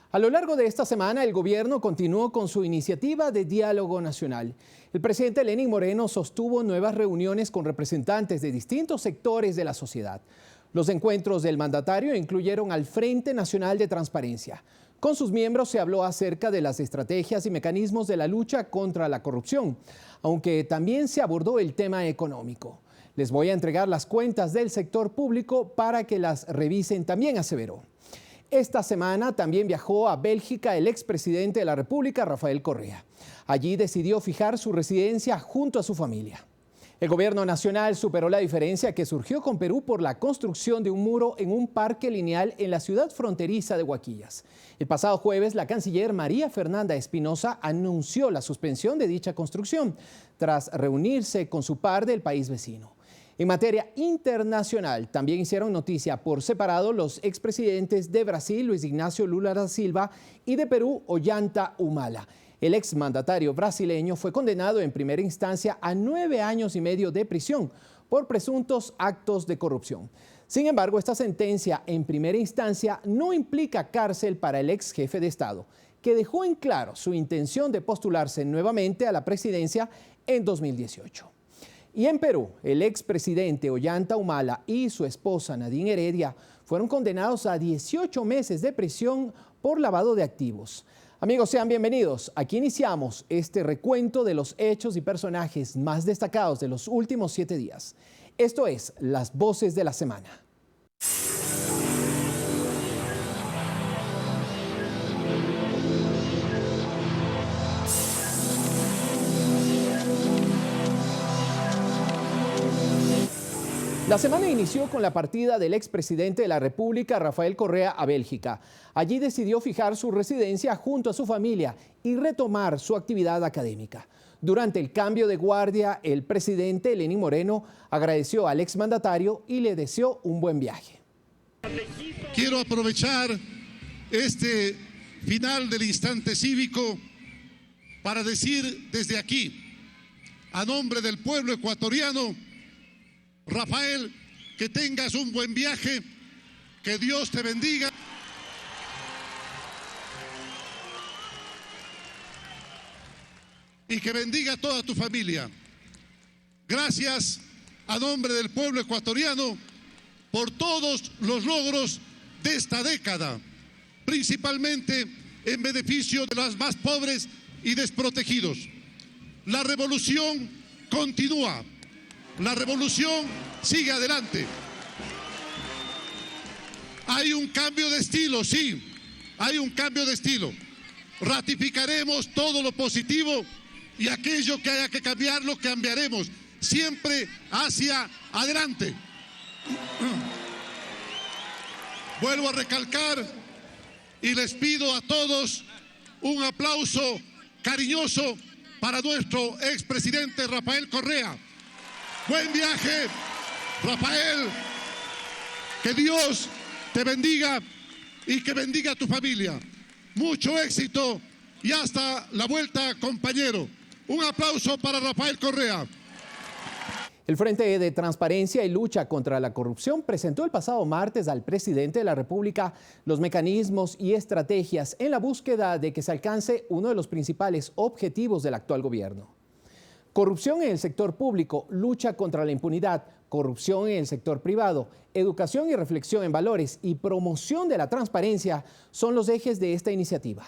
A lo largo de esta semana, el gobierno continuó con su iniciativa de diálogo nacional. El presidente Lenín Moreno sostuvo nuevas reuniones con representantes de distintos sectores de la sociedad. Los encuentros del mandatario incluyeron al Frente Nacional de Transparencia. Con sus miembros se habló acerca de las estrategias y mecanismos de la lucha contra la corrupción, aunque también se abordó el tema económico. Les voy a entregar las cuentas del sector público para que las revisen también, aseveró. Esta semana también viajó a Bélgica el expresidente de la República, Rafael Correa. Allí decidió fijar su residencia junto a su familia. El gobierno nacional superó la diferencia que surgió con Perú por la construcción de un muro en un parque lineal en la ciudad fronteriza de Huaquillas. El pasado jueves, la canciller María Fernanda Espinosa anunció la suspensión de dicha construcción tras reunirse con su par del país vecino. En materia internacional, también hicieron noticia por separado los expresidentes de Brasil, Luis Ignacio Lula da Silva, y de Perú, Ollanta Humala. El exmandatario brasileño fue condenado en primera instancia a 9 años y medio de prisión por presuntos actos de corrupción. Sin embargo, esta sentencia en primera instancia no implica cárcel para el ex jefe de Estado, que dejó en claro su intención de postularse nuevamente a la presidencia en 2018. Y en Perú, el expresidente Ollanta Humala y su esposa Nadine Heredia fueron condenados a 18 meses de prisión por lavado de activos. Amigos, sean bienvenidos. Aquí iniciamos este recuento de los hechos y personajes más destacados de los últimos 7 días. Esto es Las Voces de la Semana. La semana inició con la partida del expresidente de la República, Rafael Correa, a Bélgica. Allí decidió fijar su residencia junto a su familia y retomar su actividad académica. Durante el cambio de guardia, el presidente Lenín Moreno agradeció al exmandatario y le deseó un buen viaje. Quiero aprovechar este final del instante cívico para decir desde aquí, a nombre del pueblo ecuatoriano: Rafael, que tengas un buen viaje, que Dios te bendiga. Y que bendiga a toda tu familia. Gracias a nombre del pueblo ecuatoriano por todos los logros de esta década, principalmente en beneficio de los más pobres y desprotegidos. La revolución continúa. La revolución sigue adelante. Hay un cambio de estilo, sí, hay un cambio de estilo. Ratificaremos todo lo positivo y aquello que haya que cambiar, lo cambiaremos, siempre hacia adelante. Vuelvo a recalcar y les pido a todos un aplauso cariñoso para nuestro expresidente Rafael Correa. Buen viaje, Rafael, que Dios te bendiga y que bendiga a tu familia. Mucho éxito y hasta la vuelta, compañero. Un aplauso para Rafael Correa. El Frente de Transparencia y Lucha contra la Corrupción presentó el pasado martes al presidente de la República los mecanismos y estrategias en la búsqueda de que se alcance uno de los principales objetivos del actual gobierno. Corrupción en el sector público, lucha contra la impunidad, corrupción en el sector privado, educación y reflexión en valores y promoción de la transparencia son los ejes de esta iniciativa.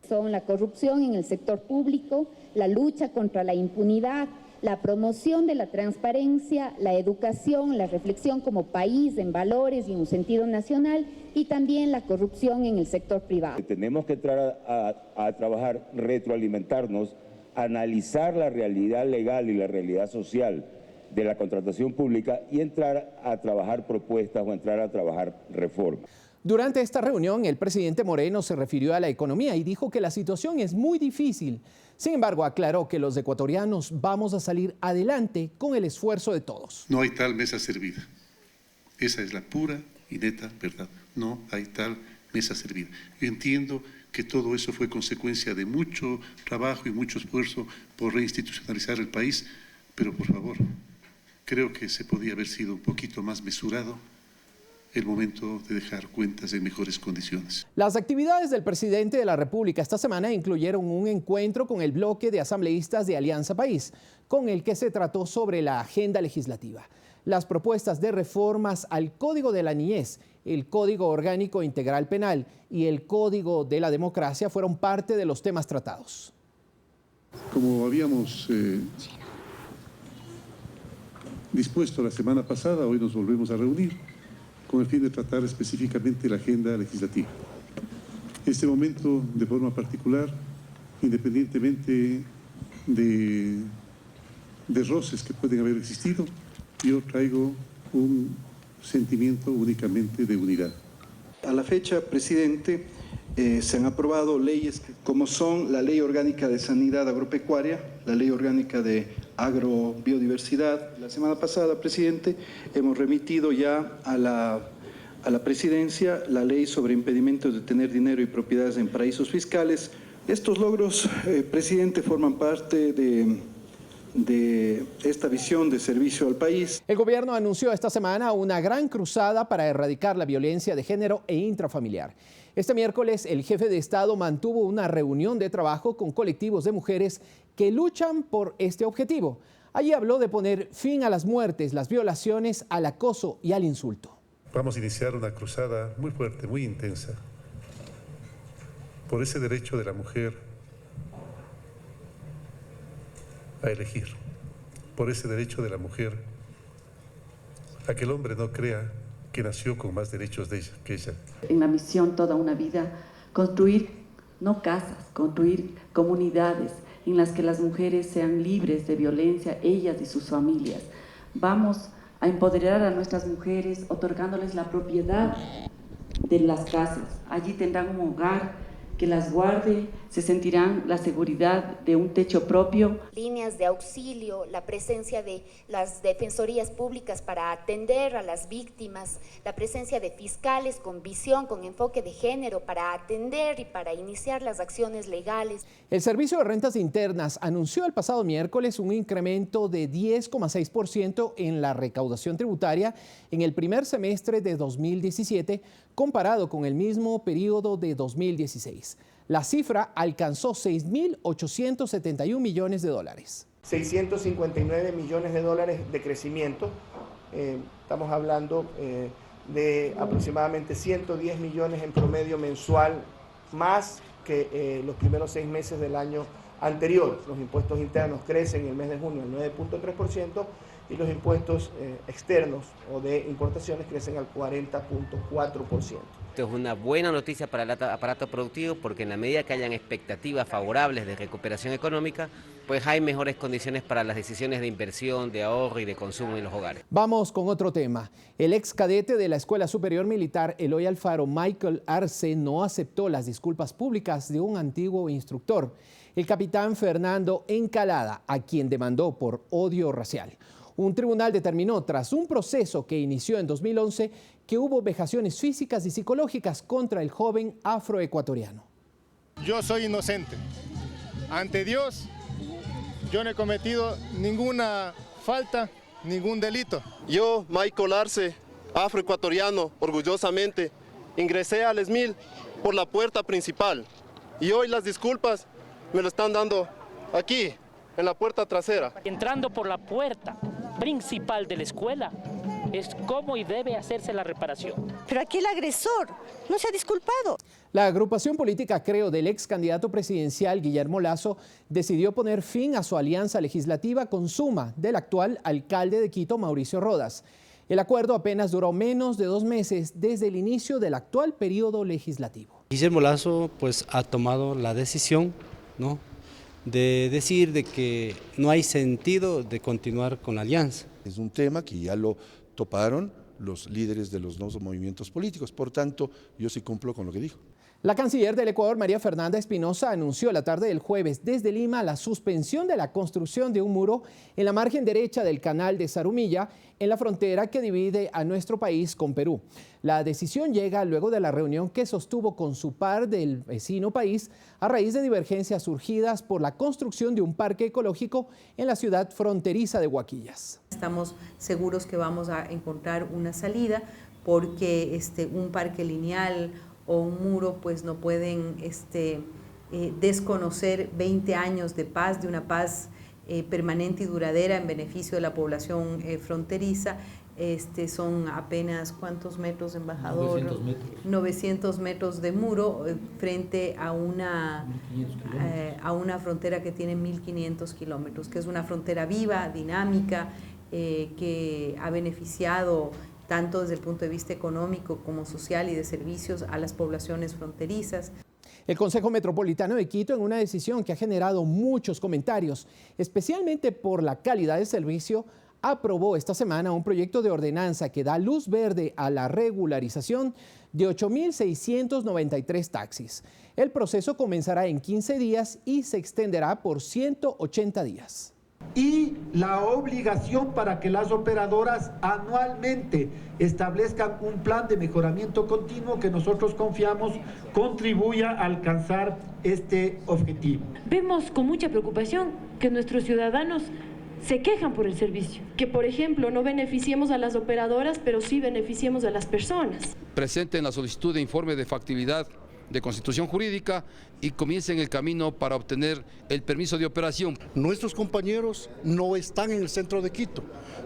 Son la corrupción en el sector público, la lucha contra la impunidad, la promoción de la transparencia, la educación, la reflexión como país en valores y en un sentido nacional, y también la corrupción en el sector privado. Tenemos que entrar a trabajar, retroalimentarnos, analizar la realidad legal y la realidad social de la contratación pública y entrar a trabajar propuestas o entrar a trabajar reformas. Durante esta reunión, el presidente Moreno se refirió a la economía y dijo que la situación es muy difícil. Sin embargo, aclaró que los ecuatorianos vamos a salir adelante con el esfuerzo de todos. No hay tal mesa servida. Esa es la pura y neta verdad. No hay tal mesa servida. Yo entiendo que todo eso fue consecuencia de mucho trabajo y mucho esfuerzo por reinstitucionalizar el país, pero por favor, creo que se podía haber sido un poquito más mesurado el momento de dejar cuentas en mejores condiciones. Las actividades del presidente de la República esta semana incluyeron un encuentro con el bloque de asambleístas de Alianza País, con el que se trató sobre la agenda legislativa. Las propuestas de reformas al Código de la Niñez, el Código Orgánico Integral Penal y el Código de la Democracia fueron parte de los temas tratados. Como habíamos dispuesto la semana pasada, hoy nos volvemos a reunir con el fin de tratar específicamente la agenda legislativa. En este momento, de forma particular, independientemente de roces que pueden haber existido, yo traigo un sentimiento únicamente de unidad. A la fecha, presidente, se han aprobado leyes como son la Ley Orgánica de Sanidad Agropecuaria, la Ley Orgánica de Agrobiodiversidad. La semana pasada, presidente, hemos remitido ya a la presidencia la ley sobre impedimentos de tener dinero y propiedades en paraísos fiscales. Estos logros, presidente, forman parte de esta visión de servicio al país. El gobierno anunció esta semana una gran cruzada para erradicar la violencia de género e intrafamiliar. Este miércoles, el jefe de Estado mantuvo una reunión de trabajo con colectivos de mujeres que luchan por este objetivo. Allí habló de poner fin a las muertes, las violaciones, al acoso y al insulto. Vamos a iniciar una cruzada muy fuerte, muy intensa, por ese derecho de la mujer a elegir, por ese derecho de la mujer a que el hombre no crea que nació con más derechos de ella que ella. En la misión toda una vida, construir no casas, construir comunidades en las que las mujeres sean libres de violencia, ellas y sus familias. Vamos a empoderar a nuestras mujeres otorgándoles la propiedad de las casas. Allí tendrán un hogar que las guarde, se sentirán la seguridad de un techo propio. Líneas de auxilio, la presencia de las defensorías públicas para atender a las víctimas, la presencia de fiscales con visión, con enfoque de género para atender y para iniciar las acciones legales. El Servicio de Rentas Internas anunció el pasado miércoles un incremento de 10,6% en la recaudación tributaria en el primer semestre de 2017 comparado con el mismo periodo de 2016. La cifra alcanzó 6.871 millones de dólares. 659 millones de dólares de crecimiento. Estamos hablando de aproximadamente 110 millones en promedio mensual, más que los primeros 6 meses del año anterior. Los impuestos internos crecen en el mes de junio al 9.3% y los impuestos externos o de importaciones crecen al 40.4%. Esto es una buena noticia para el aparato productivo porque en la medida que hayan expectativas favorables de recuperación económica, pues hay mejores condiciones para las decisiones de inversión, de ahorro y de consumo en los hogares. Vamos con otro tema. El ex cadete de la Escuela Superior Militar Eloy Alfaro, Michael Arce, no aceptó las disculpas públicas de un antiguo instructor, el capitán Fernando Encalada, a quien demandó por odio racial. Un tribunal determinó, tras un proceso que inició en 2011, que hubo vejaciones físicas y psicológicas contra el joven afroecuatoriano. Yo soy inocente. Ante Dios, yo no he cometido ninguna falta, ningún delito. Yo, Michael Arce, afroecuatoriano, orgullosamente, ingresé al ESMIL por la puerta principal. Y hoy las disculpas me lo están dando aquí, en la puerta trasera. Entrando por la puerta principal de la escuela es cómo y debe hacerse la reparación. Pero aquí el agresor no se ha disculpado. La agrupación política Creo del ex candidato presidencial Guillermo Lasso decidió poner fin a su alianza legislativa con Suma del actual alcalde de Quito, Mauricio Rodas. El acuerdo apenas duró menos de 2 meses desde el inicio del actual periodo legislativo. Guillermo Lasso pues ha tomado la decisión, ¿no?, de decir de que no hay sentido de continuar con la alianza. Es un tema que ya lo toparon los líderes de los dos movimientos políticos, por tanto, yo sí cumplo con lo que dijo. La canciller del Ecuador, María Fernanda Espinosa, anunció la tarde del jueves desde Lima la suspensión de la construcción de un muro en la margen derecha del canal de Zarumilla, en la frontera que divide a nuestro país con Perú. La decisión llega luego de la reunión que sostuvo con su par del vecino país a raíz de divergencias surgidas por la construcción de un parque ecológico en la ciudad fronteriza de Huaquillas. Estamos seguros que vamos a encontrar una salida porque un parque lineal o un muro pues no pueden desconocer 20 años de paz, de una paz permanente y duradera en beneficio de la población fronteriza. Son apenas, ¿cuántos metros, embajador? 900 metros. 900 metros de muro frente a una frontera que tiene 1.500 kilómetros, que es una frontera viva, dinámica, que ha beneficiado tanto desde el punto de vista económico como social y de servicios a las poblaciones fronterizas. El Consejo Metropolitano de Quito, en una decisión que ha generado muchos comentarios, especialmente por la calidad del servicio, aprobó esta semana un proyecto de ordenanza que da luz verde a la regularización de 8.693 taxis. El proceso comenzará en 15 días y se extenderá por 180 días. Y la obligación para que las operadoras anualmente establezcan un plan de mejoramiento continuo que nosotros confiamos contribuya a alcanzar este objetivo. Vemos con mucha preocupación que nuestros ciudadanos se quejan por el servicio, que por ejemplo no beneficiemos a las operadoras, pero sí beneficiemos a las personas. Presenten la solicitud de informe de factibilidad de constitución jurídica y comiencen el camino para obtener el permiso de operación. Nuestros compañeros no están en el centro de Quito,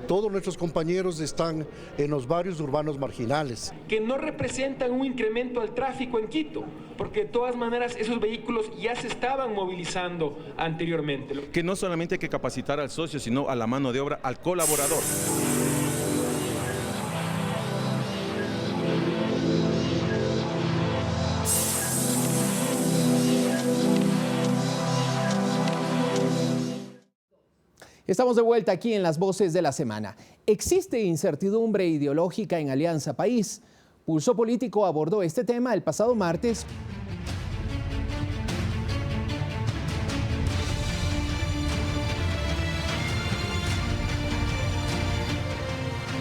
todos nuestros compañeros están en los barrios urbanos marginales. Que no representan un incremento al tráfico en Quito, porque de todas maneras esos vehículos ya se estaban movilizando anteriormente. Que no solamente hay que capacitar al socio, sino a la mano de obra, al colaborador. Estamos de vuelta aquí en las Voces de la Semana. Existe incertidumbre ideológica en Alianza País. Pulso Político abordó este tema el pasado martes.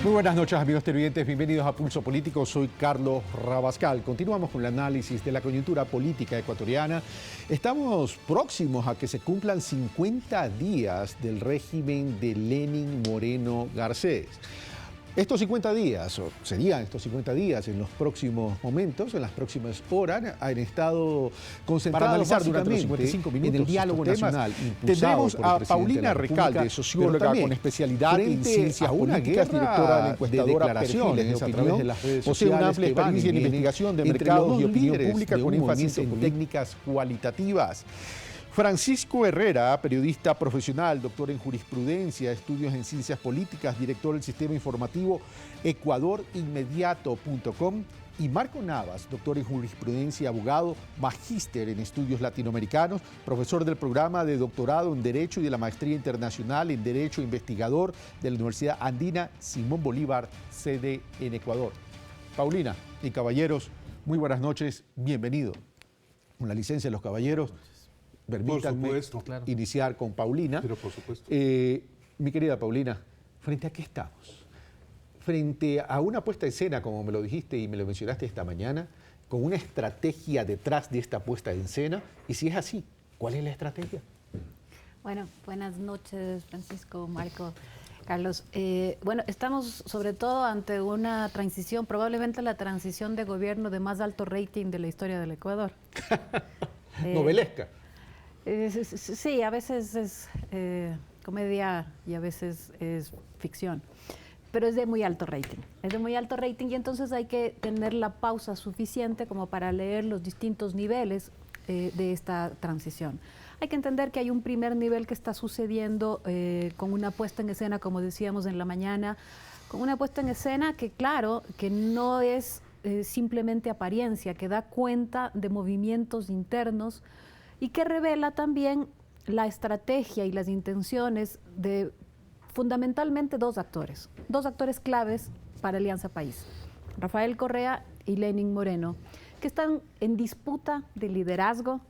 Muy buenas noches, amigos televidentes, bienvenidos a Pulso Político, soy Carlos Rabascal. Continuamos con el análisis de la coyuntura política ecuatoriana. Estamos próximos a que se cumplan 50 días del régimen de Lenín Moreno Garcés. Estos 50 días, o serían estos 50 días en los próximos momentos, en las próximas horas, han estado concentrados para analizar durante los 55 minutos en el diálogo nacional. Tendremos a Paulina Recalde, socióloga con especialidad en ciencias políticas, directora de la encuestadora Perfiles, a través de las redes sociales, una amplia experiencia en investigación de mercados y opinión pública con énfasis en técnicas cualitativas. Francisco Herrera, periodista profesional, doctor en jurisprudencia, estudios en ciencias políticas, director del sistema informativo ecuadorinmediato.com, y Marco Navas, doctor en jurisprudencia, abogado, magíster en estudios latinoamericanos, profesor del programa de doctorado en Derecho y de la maestría internacional en Derecho, investigador de la Universidad Andina Simón Bolívar, sede en Ecuador. Paulina y caballeros, muy buenas noches, bienvenido. Con la licencia de los caballeros, permítanme iniciar con Paulina. Pero por supuesto. Mi querida Paulina, ¿frente a qué estamos? Frente a una puesta en escena, como me lo dijiste y me lo mencionaste esta mañana, con una estrategia detrás de esta puesta en escena, y si es así, ¿cuál es la estrategia? Bueno, buenas noches, Francisco, Marco, Carlos. Bueno, estamos sobre todo ante una transición, probablemente la transición de gobierno de más alto rating de la historia del Ecuador. Novelesca. Sí, a veces es comedia y a veces es ficción, pero es de muy alto rating. Es de muy alto rating y entonces hay que tener la pausa suficiente como para leer los distintos niveles de esta transición. Hay que entender que hay un primer nivel que está sucediendo con una puesta en escena, como decíamos en la mañana, con una puesta en escena que, claro, que no es simplemente apariencia, que da cuenta de movimientos internos y que revela también la estrategia y las intenciones de fundamentalmente dos actores claves para Alianza País, Rafael Correa y Lenín Moreno, que están en disputa de liderazgo,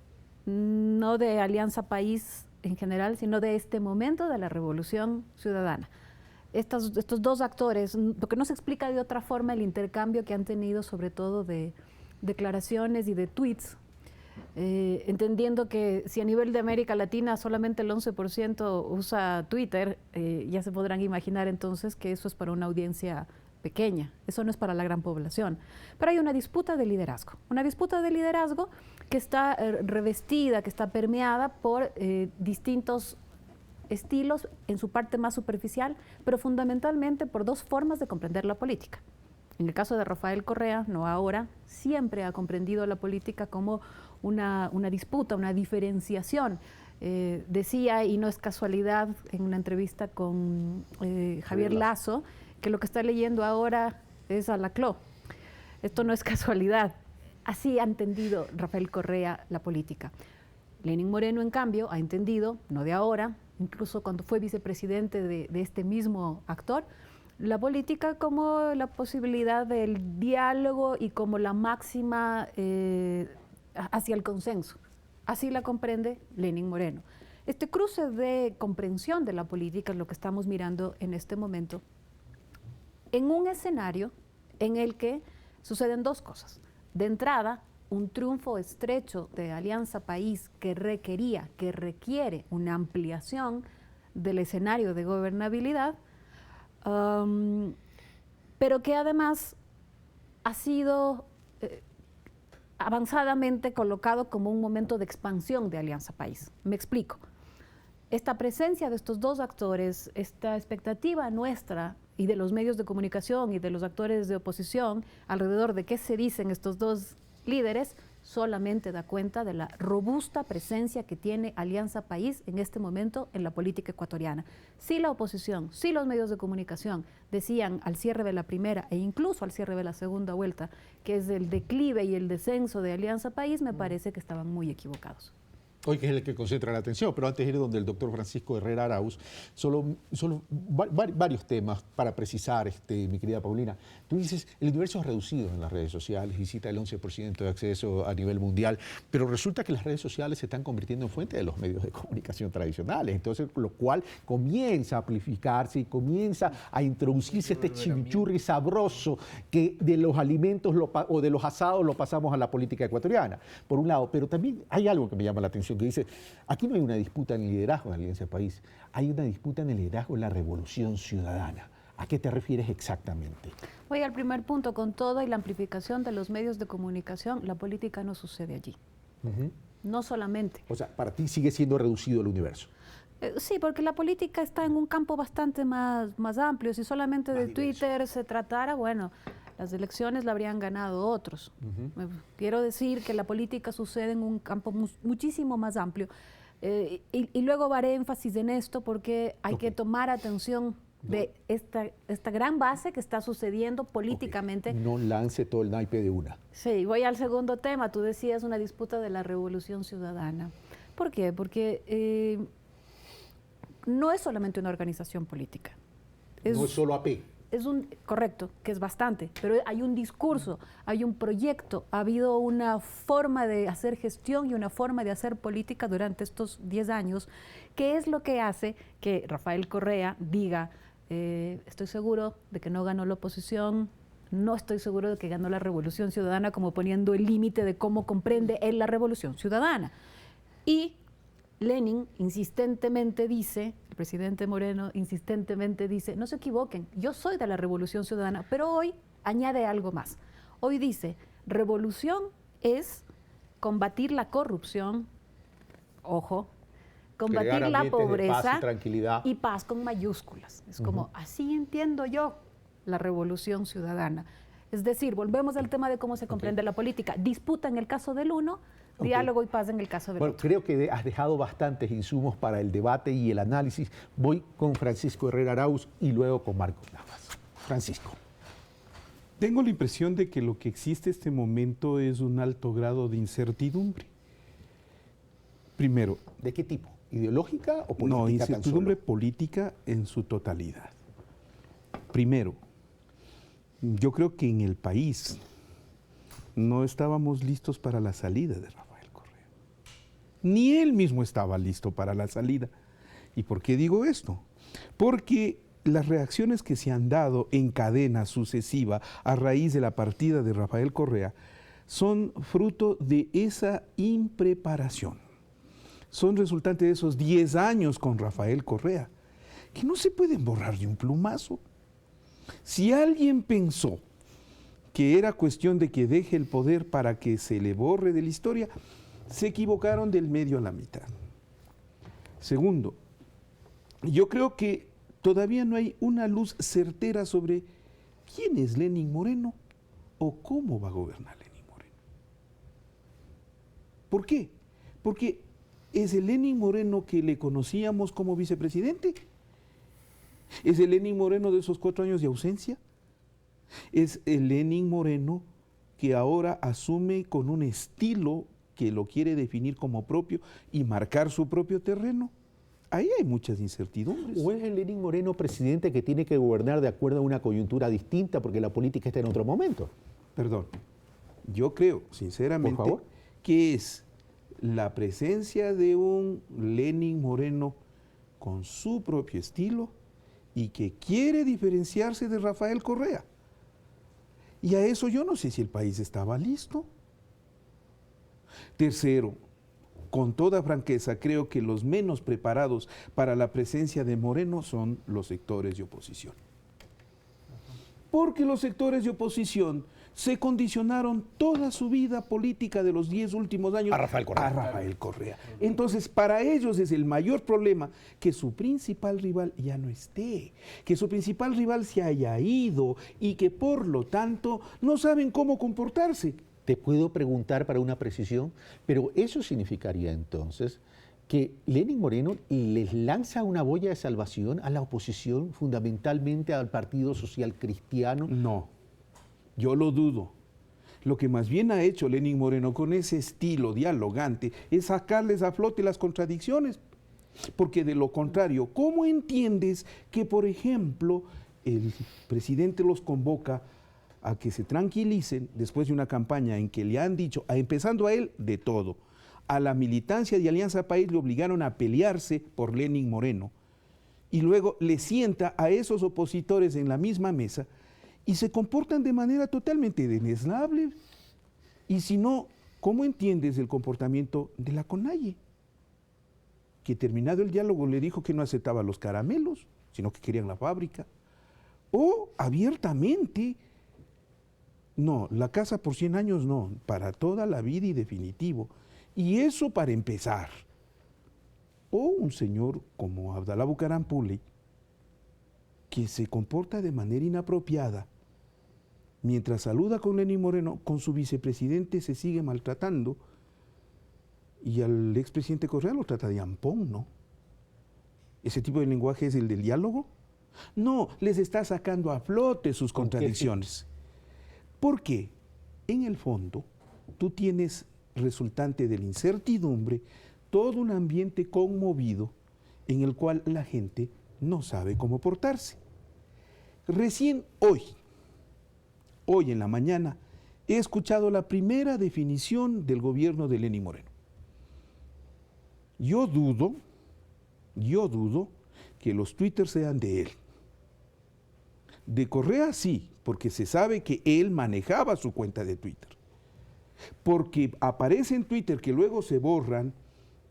no de Alianza País en general, sino de este momento de la Revolución Ciudadana. Estos dos actores, porque no se explica de otra forma el intercambio que han tenido, sobre todo de declaraciones y de tweets, entendiendo que si a nivel de América Latina solamente el 11% usa Twitter, ya se podrán imaginar entonces que eso es para una audiencia pequeña, eso no es para la gran población, pero hay una disputa de liderazgo que está revestida, que está permeada por distintos estilos en su parte más superficial, pero fundamentalmente por dos formas de comprender la política. En el caso de Rafael Correa, no ahora, siempre ha comprendido la política como una disputa, una diferenciación. Decía, y no es casualidad, en una entrevista con Javier Lasso, que lo que está leyendo ahora es a Laclau. Esto no es casualidad. Así ha entendido Rafael Correa la política. Lenín Moreno, en cambio, ha entendido, no de ahora, incluso cuando fue vicepresidente de este mismo actor, la política como la posibilidad del diálogo y como la máxima hacia el consenso. Así la comprende Lenín Moreno. Este cruce de comprensión de la política es lo que estamos mirando en este momento, en un escenario en el que suceden dos cosas. De entrada, un triunfo estrecho de Alianza País que requiere una ampliación del escenario de gobernabilidad, pero que además ha sido avanzadamente colocado como un momento de expansión de Alianza País. Me explico. Esta presencia de estos dos actores, esta expectativa nuestra y de los medios de comunicación y de los actores de oposición alrededor de qué se dicen estos dos líderes, solamente da cuenta de la robusta presencia que tiene Alianza País en este momento en la política ecuatoriana. Si la oposición, si los medios de comunicación decían al cierre de la primera e incluso al cierre de la segunda vuelta que es el declive y el descenso de Alianza País, me parece que estaban muy equivocados. Hoy que es el que concentra la atención, pero antes de ir donde el doctor Francisco Herrera Arauz, solo varios temas para precisar, mi querida Paulina. Tú dices, el universo es reducido en las redes sociales y cita el 11% de acceso a nivel mundial, pero resulta que las redes sociales se están convirtiendo en fuente de los medios de comunicación tradicionales, entonces lo cual comienza a amplificarse y comienza a introducirse este chimichurri sabroso que de los alimentos o de los asados lo pasamos a la política ecuatoriana, por un lado, pero también hay algo que me llama la atención, que dice, aquí no hay una disputa en el liderazgo de Alianza País, hay una disputa en el liderazgo de la revolución ciudadana. ¿A qué te refieres exactamente? Voy al primer punto, con toda y la amplificación de los medios de comunicación, la política no sucede allí. No solamente. O sea, para ti sigue siendo reducido el universo. Sí, porque la política está en un campo bastante más amplio. Si solamente de Twitter se tratara, bueno, las elecciones la habrían ganado otros. Quiero decir que la política sucede en un campo muchísimo más amplio. Y luego haré énfasis en esto porque hay que tomar atención de esta gran base que está sucediendo políticamente. No lance todo el naipe de una. Sí, voy al segundo tema. Tú decías una disputa de la revolución ciudadana. ¿Por qué? Porque no es solamente una organización política. No es solo AP. Correcto, que es bastante, pero hay un discurso, hay un proyecto, ha habido una forma de hacer gestión y una forma de hacer política durante estos 10 años, que es lo que hace que Rafael Correa diga, estoy seguro de que no ganó la oposición, no estoy seguro de que ganó la revolución ciudadana, como poniendo el límite de cómo comprende él la revolución ciudadana. Y Lenin insistentemente dice, el presidente Moreno insistentemente dice, no se equivoquen, yo soy de la revolución ciudadana, pero hoy añade algo más. Hoy dice, revolución es combatir la corrupción, ojo, combatir la pobreza paz y tranquilidad. Y paz con mayúsculas. Es como, así entiendo yo la revolución ciudadana. Es decir, volvemos al tema de cómo se comprende la política. Disputa en el caso del uno, diálogo y paz en el caso del otro. Creo que has dejado bastantes insumos para el debate y el análisis. Voy con Francisco Herrera Arauz y luego con Marcos Navas. Francisco. Tengo la impresión de que lo que existe en este momento es un alto grado de incertidumbre. Primero. ¿De qué tipo? ¿Ideológica o política? No, incertidumbre política en su totalidad. Primero, yo creo que en el país no estábamos listos para la salida de Rafael Correa. Ni él mismo estaba listo para la salida. ¿Y por qué digo esto? Porque las reacciones que se han dado en cadena sucesiva a raíz de la partida de Rafael Correa son fruto de esa impreparación. Son resultante de esos 10 años con Rafael Correa, que no se pueden borrar de un plumazo. Si alguien pensó que era cuestión de que deje el poder para que se le borre de la historia, se equivocaron del medio a la mitad. Segundo, yo creo que todavía no hay una luz certera sobre quién es Lenín Moreno o cómo va a gobernar Lenín Moreno. ¿Por qué? Porque ¿es el Lenín Moreno que le conocíamos como vicepresidente? ¿Es el Lenín Moreno de esos 4 años de ausencia? ¿Es el Lenín Moreno que ahora asume con un estilo que lo quiere definir como propio y marcar su propio terreno? Ahí hay muchas incertidumbres. ¿O es el Lenín Moreno presidente que tiene que gobernar de acuerdo a una coyuntura distinta porque la política está en otro momento? Perdón, yo creo sinceramente que es la presencia de un Lenín Moreno con su propio estilo y que quiere diferenciarse de Rafael Correa. Y a eso yo no sé si el país estaba listo. Tercero, con toda franqueza, creo que los menos preparados para la presencia de Moreno son los sectores de oposición. Porque los sectores de oposición se condicionaron toda su vida política de los 10 últimos años a Rafael Correa. Entonces, para ellos es el mayor problema que su principal rival ya no esté, que su principal rival se haya ido y que por lo tanto no saben cómo comportarse. Te puedo preguntar para una precisión, pero eso significaría entonces que Lenín Moreno les lanza una boya de salvación a la oposición, fundamentalmente al Partido Social Cristiano. No, yo lo dudo. Lo que más bien ha hecho Lenín Moreno con ese estilo dialogante es sacarles a flote las contradicciones. Porque de lo contrario, ¿cómo entiendes que, por ejemplo, el presidente los convoca a que se tranquilicen después de una campaña en que le han dicho, empezando a él, de todo? A la militancia de Alianza País le obligaron a pelearse por Lenín Moreno y luego le sienta a esos opositores en la misma mesa y se comportan de manera totalmente desnable. Y si no, ¿cómo entiendes el comportamiento de la CONAIE? Que terminado el diálogo le dijo que no aceptaba los caramelos, sino que querían la fábrica. O abiertamente, no, la casa por 100 años no, para toda la vida y definitivo. Y eso para empezar. O un señor como Abdalá Bucaram Pule, que se comporta de manera inapropiada, mientras saluda con Lenín Moreno, con su vicepresidente se sigue maltratando, y al expresidente Correa lo trata de ampón, ¿no? ¿Ese tipo de lenguaje es el del diálogo? No, les está sacando a flote sus contradicciones. Porque, en el fondo, tú tienes resultante de la incertidumbre todo un ambiente conmovido en el cual la gente no sabe cómo portarse. Recién hoy en la mañana, he escuchado la primera definición del gobierno de Lenín Moreno. Yo dudo que los twitters sean de él. De Correa sí, porque se sabe que él manejaba su cuenta de Twitter. Porque aparece en Twitter que luego se borran,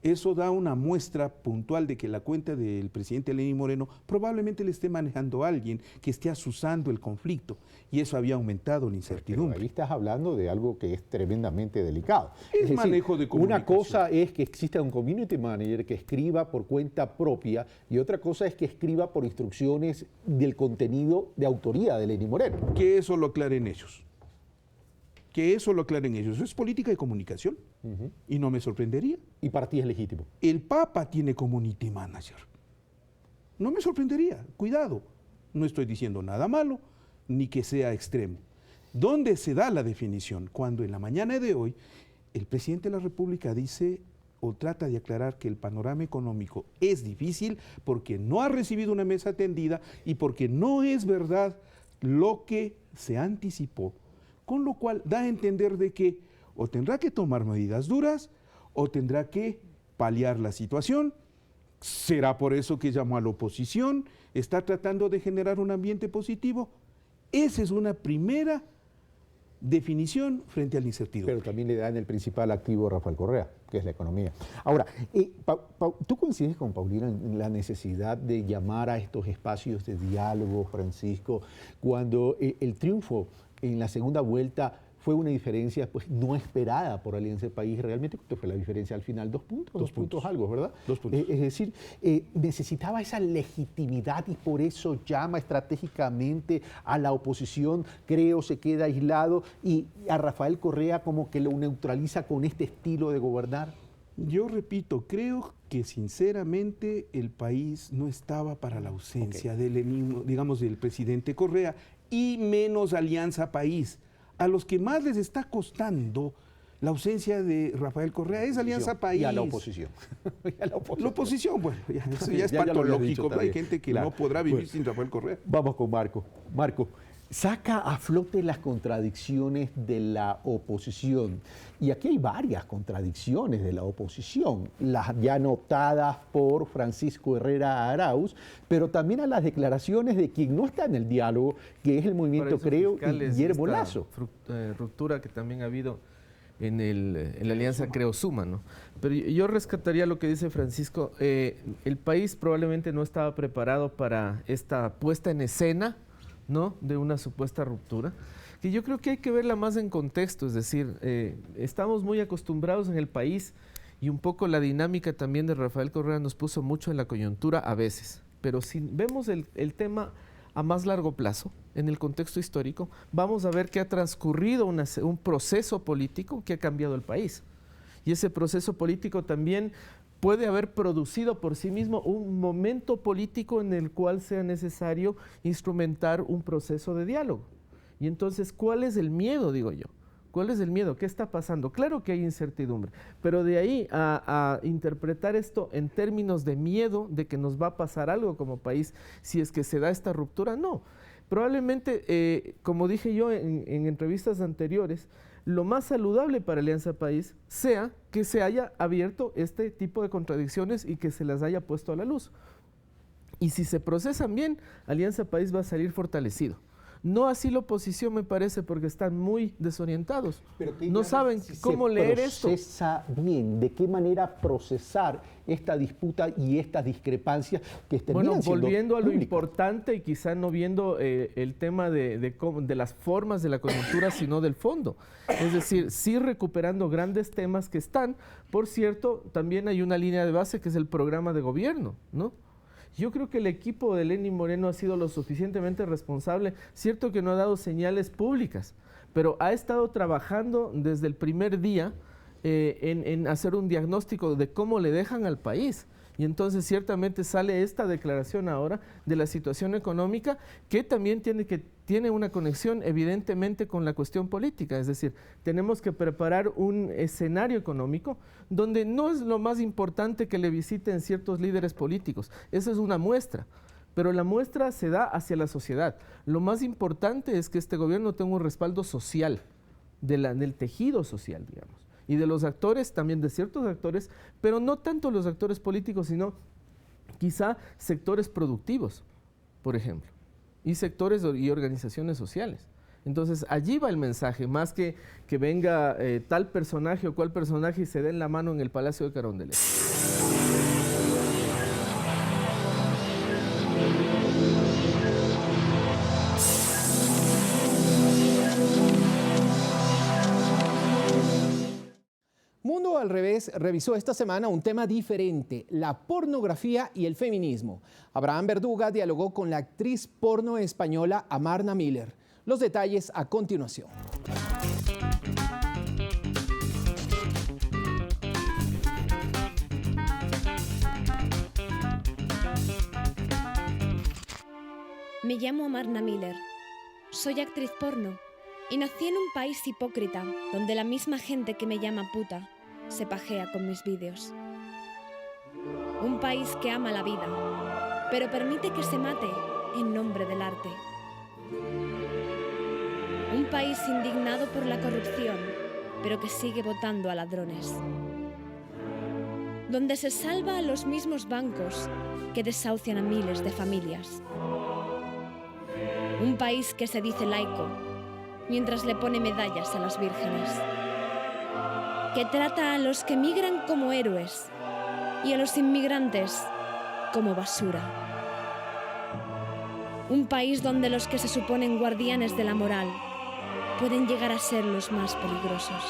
eso da una muestra puntual de que la cuenta del presidente Lenín Moreno probablemente le esté manejando a alguien que esté asusando el conflicto, y eso había aumentado la incertidumbre. Pero ahí estás hablando de algo que es tremendamente delicado. Es decir, manejo de comunicación. Una cosa es que exista un community manager que escriba por cuenta propia y otra cosa es que escriba por instrucciones del contenido de autoría de Lenín Moreno. Que eso lo aclaren ellos. Eso es política de comunicación. Y no me sorprendería. ¿Y para ti es legítimo? El Papa tiene community manager. No me sorprendería. Cuidado. No estoy diciendo nada malo, ni que sea extremo. ¿Dónde se da la definición? Cuando en la mañana de hoy el presidente de la República dice o trata de aclarar que el panorama económico es difícil porque no ha recibido una mesa tendida y porque no es verdad lo que se anticipó. Con lo cual da a entender de que o tendrá que tomar medidas duras o tendrá que paliar la situación. ¿Será por eso que llamó a la oposición? ¿Está tratando de generar un ambiente positivo? Esa es una primera definición frente a la incertidumbre. Pero también le dan el principal activo a Rafael Correa, que es la economía. Ahora, ¿tú coincides con Paulina en la necesidad de llamar a estos espacios de diálogo, Francisco, cuando el triunfo en la segunda vuelta fue una diferencia pues no esperada por Alianza País? Realmente, ¿cuánto fue la diferencia al final? 2 puntos, 2 puntos algo, ¿verdad? 2 puntos. Es decir, necesitaba esa legitimidad y por eso llama estratégicamente a la oposición, creo, se queda aislado, y a Rafael Correa como que lo neutraliza con este estilo de gobernar. Yo repito, creo que sinceramente el país no estaba para la ausencia del enigma, digamos, del presidente Correa, y menos Alianza País. A los que más les está costando la ausencia de Rafael Correa es Alianza País. Y a la oposición. La oposición, bueno, eso ya es patológico, pero hay gente que no podrá vivir sin Rafael Correa. Vamos con Marco. Marco, saca a flote las contradicciones de la oposición. Y aquí hay varias contradicciones de la oposición, las ya notadas por Francisco Herrera Arauz, pero también a las declaraciones de quien no está en el diálogo, que es el movimiento Creo y Guillermo Lasso. Ruptura que también ha habido en la alianza Creo Suma, ¿no? Pero yo rescataría lo que dice Francisco. El país probablemente no estaba preparado para esta puesta en escena, ¿no?, de una supuesta ruptura, que yo creo que hay que verla más en contexto. Es decir, estamos muy acostumbrados en el país, y un poco la dinámica también de Rafael Correa nos puso mucho en la coyuntura a veces, pero si vemos el tema a más largo plazo, en el contexto histórico, vamos a ver que ha transcurrido un proceso político que ha cambiado el país, y ese proceso político también puede haber producido por sí mismo un momento político en el cual sea necesario instrumentar un proceso de diálogo. Y entonces, ¿cuál es el miedo, digo yo? ¿Cuál es el miedo? ¿Qué está pasando? Claro que hay incertidumbre, pero de ahí a interpretar esto en términos de miedo de que nos va a pasar algo como país si es que se da esta ruptura, no. Probablemente, como dije yo en entrevistas anteriores, lo más saludable para Alianza País sea que se haya abierto este tipo de contradicciones y que se las haya puesto a la luz. Y si se procesan bien, Alianza País va a salir fortalecido. No así la oposición, me parece, porque están muy desorientados. No saben cómo leer esto. Procesa bien, ¿de qué manera procesar esta disputa y estas discrepancias que terminan siendo volviendo a lo públicas? importante, y quizá no viendo el tema de las formas de la coyuntura, sino del fondo. Es decir, sí recuperando grandes temas que están. Por cierto, también hay una línea de base que es el programa de gobierno, ¿no? Yo creo que el equipo de Lenín Moreno ha sido lo suficientemente responsable. Cierto que no ha dado señales públicas, pero ha estado trabajando desde el primer día en hacer un diagnóstico de cómo le dejan al país. Y entonces ciertamente sale esta declaración ahora de la situación económica, que también tiene una conexión evidentemente con la cuestión política. Es decir, tenemos que preparar un escenario económico donde no es lo más importante que le visiten ciertos líderes políticos. Esa es una muestra, pero la muestra se da hacia la sociedad. Lo más importante es que este gobierno tenga un respaldo social, del tejido social, digamos, y de los actores, también de ciertos actores, pero no tanto los actores políticos, sino quizá sectores productivos, por ejemplo, y sectores y organizaciones sociales. Entonces, allí va el mensaje, más que venga tal personaje o cual personaje y se den la mano en el Palacio de Carondelet. Mundo al Revés revisó esta semana un tema diferente, la pornografía y el feminismo. Abraham Verduga dialogó con la actriz porno española Amarna Miller. Los detalles a continuación. Me llamo Amarna Miller. Soy actriz porno y nací en un país hipócrita donde la misma gente que me llama puta se pajea con mis vídeos. Un país que ama la vida, pero permite que se mate en nombre del arte. Un país indignado por la corrupción, pero que sigue votando a ladrones. Donde se salva a los mismos bancos que desahucian a miles de familias. Un país que se dice laico, mientras le pone medallas a las vírgenes. Que trata a los que migran como héroes y a los inmigrantes como basura. Un país donde los que se suponen guardianes de la moral pueden llegar a ser los más peligrosos.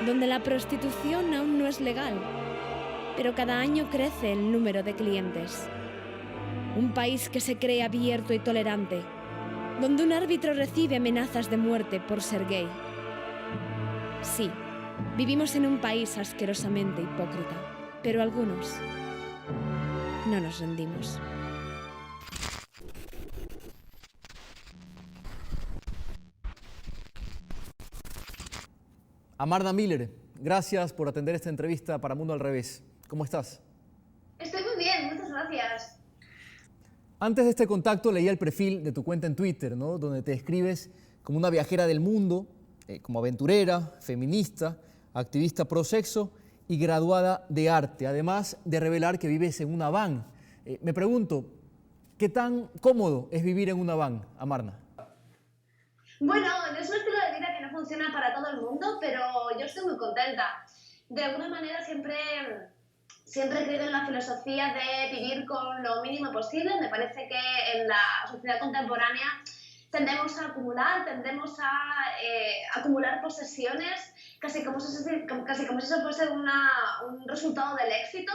Donde la prostitución aún no es legal, pero cada año crece el número de clientes. Un país que se cree abierto y tolerante, donde un árbitro recibe amenazas de muerte por ser gay. Sí, vivimos en un país asquerosamente hipócrita, pero algunos no nos rendimos. Amarna Miller, gracias por atender esta entrevista para Mundo al Revés. ¿Cómo estás? Estoy muy bien, muchas gracias. Antes de este contacto leía el perfil de tu cuenta en Twitter, ¿no? Donde te describes como una viajera del mundo, como aventurera, feminista, activista pro sexo y graduada de arte, además de revelar que vives en una van. Me pregunto, ¿qué tan cómodo es vivir en una van, Amarna? Bueno, es un estilo de vida que no funciona para todo el mundo, pero yo estoy muy contenta. De alguna manera siempre he creído en la filosofía de vivir con lo mínimo posible. Me parece que en la sociedad contemporánea tendemos a acumular posesiones casi como si eso fuese un resultado del éxito.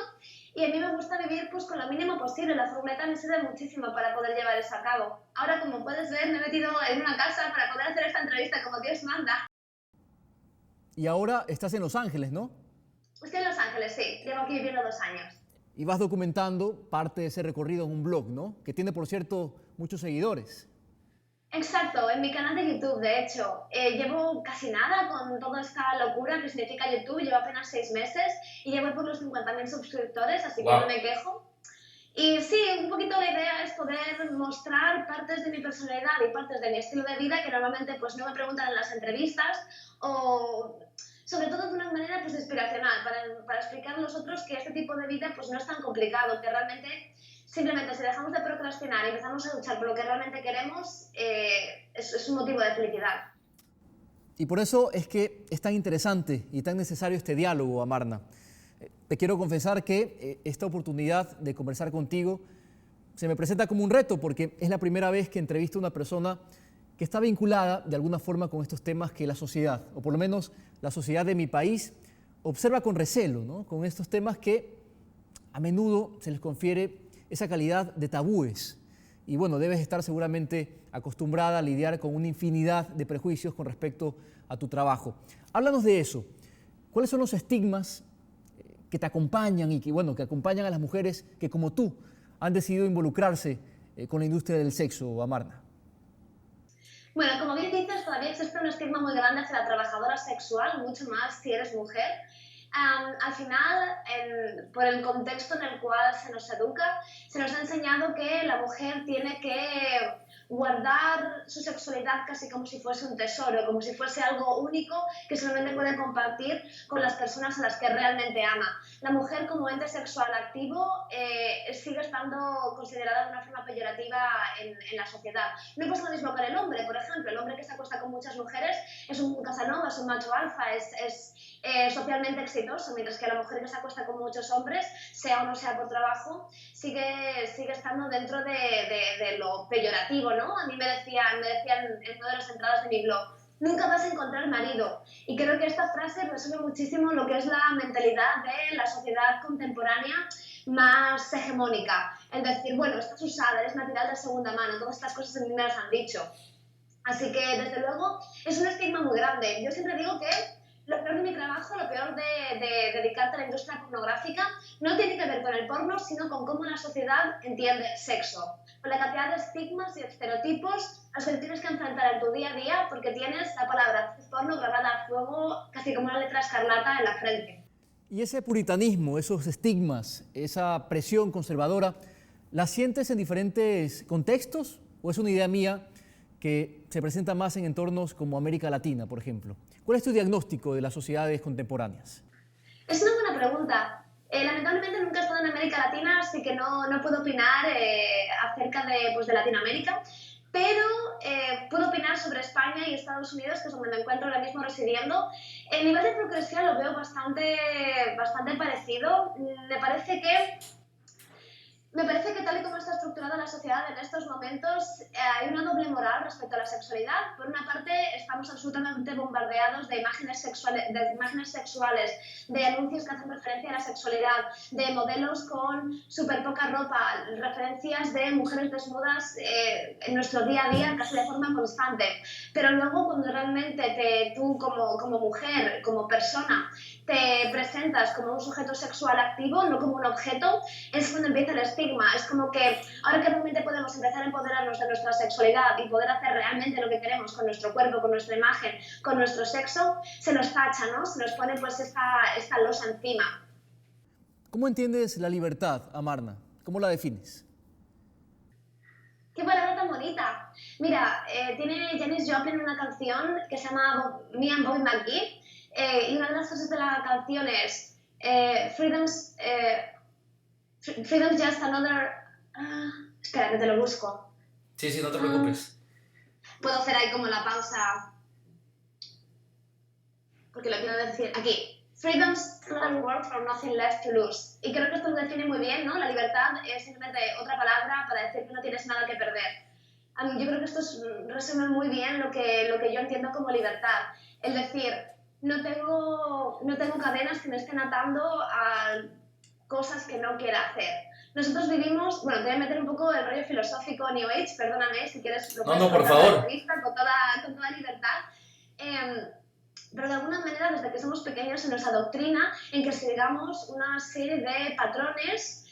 Y a mí me gusta vivir pues con lo mínimo posible. La furgoneta me sirve muchísimo para poder llevar eso a cabo. Ahora, como puedes ver, me he metido en una casa para poder hacer esta entrevista como Dios manda. Y ahora estás en Los Ángeles, ¿no? Estoy en Los Ángeles, sí. Llevo aquí viviendo 2 años. Y vas documentando parte de ese recorrido en un blog, ¿no? Que tiene, por cierto, muchos seguidores. Exacto, en mi canal de YouTube, de hecho. Llevo casi nada con toda esta locura que significa YouTube. Llevo apenas 6 meses y llevo por los 50.000 suscriptores, así que no me quejo. Y sí, un poquito la idea es poder mostrar partes de mi personalidad y partes de mi estilo de vida que normalmente pues no me preguntan en las entrevistas, o sobre todo de una manera pues inspiracional, para explicar a los otros que este tipo de vida pues no es tan complicado, que realmente simplemente si dejamos de procrastinar y empezamos a luchar por lo que realmente queremos, es un motivo de felicidad. Y por eso es que es tan interesante y tan necesario este diálogo, Amarna. Te quiero confesar que esta oportunidad de conversar contigo se me presenta como un reto, porque es la primera vez que entrevisto a una persona que está vinculada de alguna forma con estos temas que la sociedad, o por lo menos la sociedad de mi país, observa con recelo, ¿no? Con estos temas que a menudo se les confiere esa calidad de tabúes. Y bueno, debes estar seguramente acostumbrada a lidiar con una infinidad de prejuicios con respecto a tu trabajo. Háblanos de eso. ¿Cuáles son los estigmas que te acompañan y que, bueno, que acompañan a las mujeres que, como tú, han decidido involucrarse con la industria del sexo, Amarna? Bueno, como bien dices, todavía existe un estigma muy grande hacia la trabajadora sexual, mucho más si eres mujer. Al final, por el contexto en el cual se nos educa, se nos ha enseñado que la mujer tiene que guardar su sexualidad casi como si fuese un tesoro, como si fuese algo único que solamente puede compartir con las personas a las que realmente ama. La mujer como ente sexual activo sigue estando considerada de una forma peyorativa en la sociedad. No pasa lo mismo con el hombre, por ejemplo. El hombre que se acuesta con muchas mujeres es un casanova, es un macho alfa, es socialmente exitoso, mientras que la mujer que se acuesta con muchos hombres, sea o no sea por trabajo, sigue estando dentro de lo peyorativo, ¿no? A mí me decían en una de las entradas de mi blog, nunca vas a encontrar marido. Y creo que esta frase resume muchísimo lo que es la mentalidad de la sociedad contemporánea más hegemónica. El decir, bueno, estás usada, eres material de segunda mano, todas estas cosas a mí me las han dicho. Así que, desde luego, es un estigma muy grande. Yo siempre digo que lo peor de mi trabajo, lo peor de dedicarte a la industria pornográfica, no tiene que ver con el porno, sino con cómo la sociedad entiende sexo. Con la cantidad de estigmas y estereotipos a los que tienes que enfrentar en tu día a día porque tienes la palabra porno grabada a fuego, casi como una letra escarlata en la frente. Y ese puritanismo, esos estigmas, esa presión conservadora, ¿la sientes en diferentes contextos o es una idea mía que se presenta más en entornos como América Latina, por ejemplo? ¿Cuál es tu diagnóstico de las sociedades contemporáneas? Es una buena pregunta. Lamentablemente nunca he estado en América Latina, así que no puedo opinar acerca de Latinoamérica, pero puedo opinar sobre España y Estados Unidos, que es donde me encuentro ahora mismo residiendo. El nivel de hipocresía lo veo bastante parecido. Me parece que tal y como está estructurada la sociedad en estos momentos, hay una doble moral respecto a la sexualidad. Por una parte, estamos absolutamente bombardeados de imágenes sexuales, de anuncios que hacen referencia a la sexualidad, de modelos con súper poca ropa, referencias de mujeres desnudas en nuestro día a día, casi de forma constante. Pero luego, cuando realmente tú como mujer, como persona, te presentas como un sujeto sexual activo, no como un objeto, es cuando empieza el estigma. Es como que ahora que realmente podemos empezar a empoderarnos de nuestra sexualidad y poder hacer realmente lo que queremos con nuestro cuerpo, con nuestra imagen, con nuestro sexo, se nos tacha, ¿no? Se nos pone pues esta losa encima. ¿Cómo entiendes la libertad, Amarna? ¿Cómo la defines? ¡Qué palabra tan bonita! Mira, tiene Janis Joplin una canción que se llama Me and Bobby McGee, y una de las frases de la canción es Freedom's just another... espera, que te lo busco. Sí, no te preocupes. Puedo hacer ahí como la pausa, porque lo quiero decir aquí. Freedom's another word for nothing left to lose. Y creo que esto lo define muy bien, ¿no? La libertad es simplemente otra palabra para decir que no tienes nada que perder. Yo creo que esto resume muy bien lo que yo entiendo como libertad. Es decir, no tengo cadenas que me estén atando a cosas que no quiera hacer. Nosotros vivimos, bueno, te voy a meter un poco el rollo filosófico New Age, perdóname, si quieres lo puedes por favor. Con toda libertad. Pero de alguna manera, desde que somos pequeños, se nos adoctrina en que sigamos una serie de patrones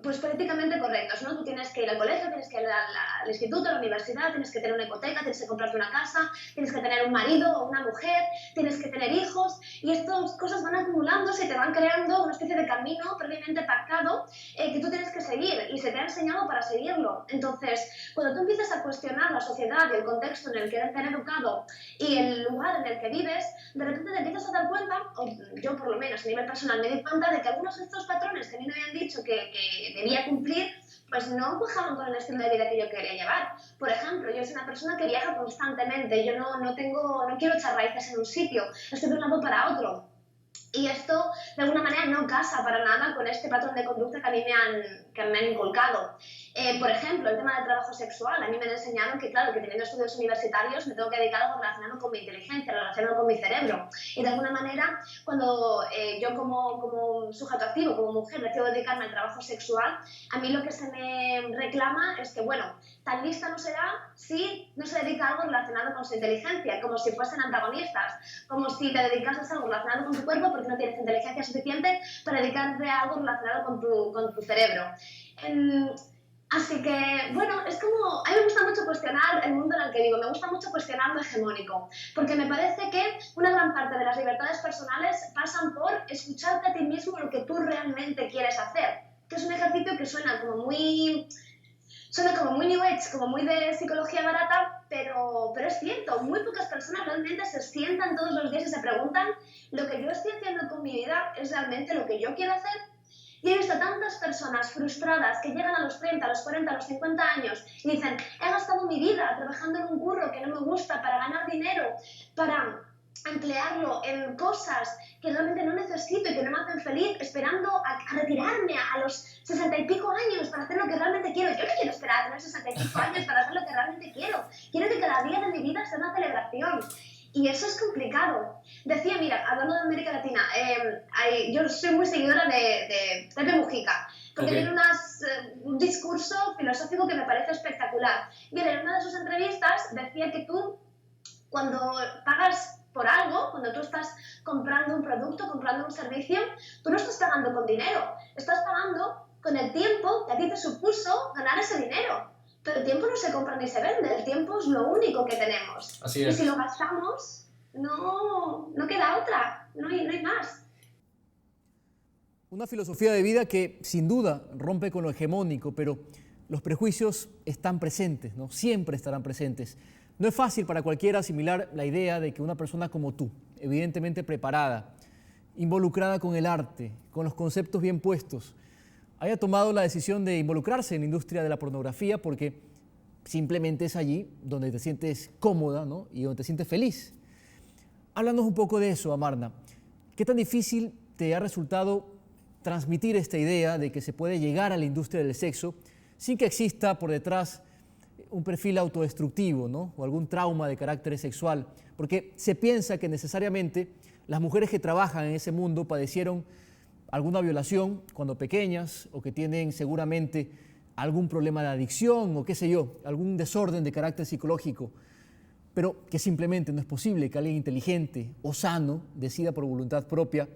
pues políticamente correctos, ¿no? Tú tienes que ir al colegio, tienes que ir al instituto, a la universidad, tienes que tener una hipoteca, tienes que comprarte una casa, tienes que tener un marido o una mujer, tienes que tener hijos, y estas cosas van acumulándose y te van creando una especie de camino previamente pactado que tú tienes que seguir, y se te ha enseñado para seguirlo. Entonces, cuando tú empiezas a cuestionar la sociedad y el contexto en el que te han educado y el lugar en el que vives, de repente te empiezas a dar cuenta, o yo por lo menos a nivel personal me di cuenta, de que algunos de estos patrones que a mí me habían dicho que debía cumplir, pues no encajaban con el estilo de vida que yo quería llevar. Por ejemplo, yo soy una persona que viaja constantemente, yo no quiero echar raíces en un sitio, estoy de un lado para otro. Y esto, de alguna manera, no casa para nada con este patrón de conducta que a mí me han inculcado. Por ejemplo, el tema del trabajo sexual. A mí me han enseñado que, claro, que teniendo estudios universitarios me tengo que dedicar a algo relacionado con mi inteligencia, relacionado con mi cerebro. Y de alguna manera, cuando yo como sujeto activo, como mujer, decido dedicarme al trabajo sexual, a mí lo que se me reclama es que, bueno, tan lista no será si no se dedica a algo relacionado con su inteligencia, como si fuesen antagonistas, como si te dedicases a algo relacionado con tu cuerpo porque no tienes inteligencia suficiente para dedicarte a algo relacionado con tu cerebro. Así que, bueno, es como... A mí me gusta mucho cuestionar el mundo en el que vivo, me gusta mucho cuestionar lo hegemónico, porque me parece que una gran parte de las libertades personales pasan por escucharte a ti mismo lo que tú realmente quieres hacer, que es un ejercicio que suena como muy New Age, como muy de psicología barata, pero es cierto, muy pocas personas realmente se sientan todos los días y se preguntan, ¿lo que yo estoy haciendo con mi vida es realmente lo que yo quiero hacer? Y he visto tantas personas frustradas que llegan a los 30, a los 40, a los 50 años y dicen, he gastado mi vida trabajando en un curro que no me gusta para ganar dinero, para emplearlo en cosas que realmente no necesito y que no me hacen feliz, esperando a retirarme a los 60 y pico años para hacer lo que realmente quiero. Yo no quiero esperar a tener 60 y pico años para hacer lo que realmente quiero. Quiero que cada día de mi vida sea una celebración. Y eso es complicado. Decía, mira, hablando de América Latina, yo soy muy seguidora de Pepe Mujica, porque tiene un discurso filosófico que me parece espectacular. Y él, en una de sus entrevistas, decía que tú, cuando pagas por algo, cuando tú estás comprando un producto, comprando un servicio, tú no estás pagando con dinero, estás pagando con el tiempo que a ti te supuso ganar ese dinero. Pero el tiempo no se compra ni se vende, el tiempo es lo único que tenemos. Así es. Y si lo gastamos, no queda otra, no hay más. Una filosofía de vida que sin duda rompe con lo hegemónico, pero los prejuicios están presentes, ¿no? Siempre estarán presentes. No es fácil para cualquiera asimilar la idea de que una persona como tú, evidentemente preparada, involucrada con el arte, con los conceptos bien puestos, haya tomado la decisión de involucrarse en la industria de la pornografía, porque simplemente es allí donde te sientes cómoda, ¿no? Y donde te sientes feliz. Háblanos un poco de eso, Amarna. ¿Qué tan difícil te ha resultado transmitir esta idea de que se puede llegar a la industria del sexo sin que exista por detrás un perfil autodestructivo, ¿no? O algún trauma de carácter sexual? Porque se piensa que necesariamente las mujeres que trabajan en ese mundo padecieron alguna violación cuando pequeñas o que tienen seguramente algún problema de adicción o qué sé yo, algún desorden de carácter psicológico, pero que simplemente no es posible que alguien inteligente o sano decida por voluntad propia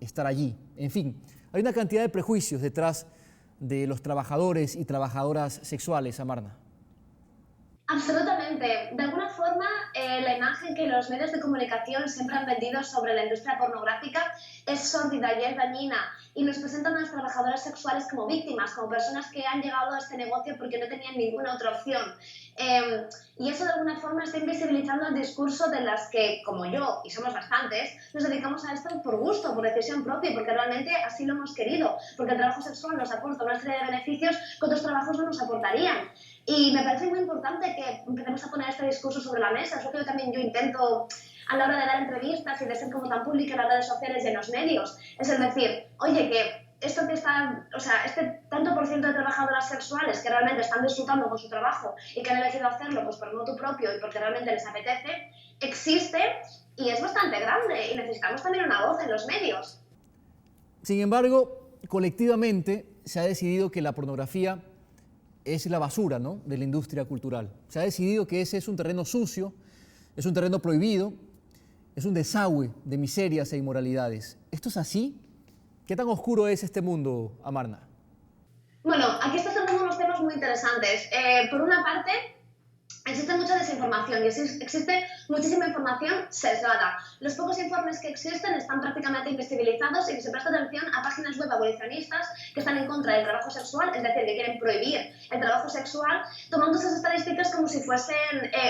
estar allí. En fin, hay una cantidad de prejuicios detrás de los trabajadores y trabajadoras sexuales, Amarna. Absolutamente. De alguna forma, la imagen que los medios de comunicación siempre han vendido sobre la industria pornográfica es sórdida y es dañina, y nos presentan a las trabajadoras sexuales como víctimas, como personas que han llegado a este negocio porque no tenían ninguna otra opción. Y eso de alguna forma está invisibilizando el discurso de las que, como yo, y somos bastantes, nos dedicamos a esto por gusto, por decisión propia, porque realmente así lo hemos querido, porque el trabajo sexual nos aporta una serie de beneficios que otros trabajos no nos aportarían. Y me parece muy importante que empecemos a poner este discurso sobre la mesa. Es lo que yo intento a la hora de dar entrevistas y de ser como tan pública en las redes sociales y en los medios. Es decir, oye, que esto que está, o sea, este tanto por ciento de trabajadoras sexuales que realmente están disfrutando con su trabajo y que han elegido hacerlo pues por motu propio y porque realmente les apetece, existe y es bastante grande y necesitamos también una voz en los medios. Sin embargo, colectivamente se ha decidido que la pornografía es la basura, ¿no?, de la industria cultural. Se ha decidido que ese es un terreno sucio, es un terreno prohibido, es un desagüe de miserias e inmoralidades. ¿Esto es así? ¿Qué tan oscuro es este mundo, Amarna? Bueno, aquí estás tratando unos temas muy interesantes. Por una parte, existe mucha desinformación y existe muchísima información sesgada. Los pocos informes que existen están prácticamente invisibilizados y se presta atención a páginas web abolicionistas que están en contra del trabajo sexual, es decir, que quieren prohibir el trabajo sexual, tomando esas estadísticas como si fuesen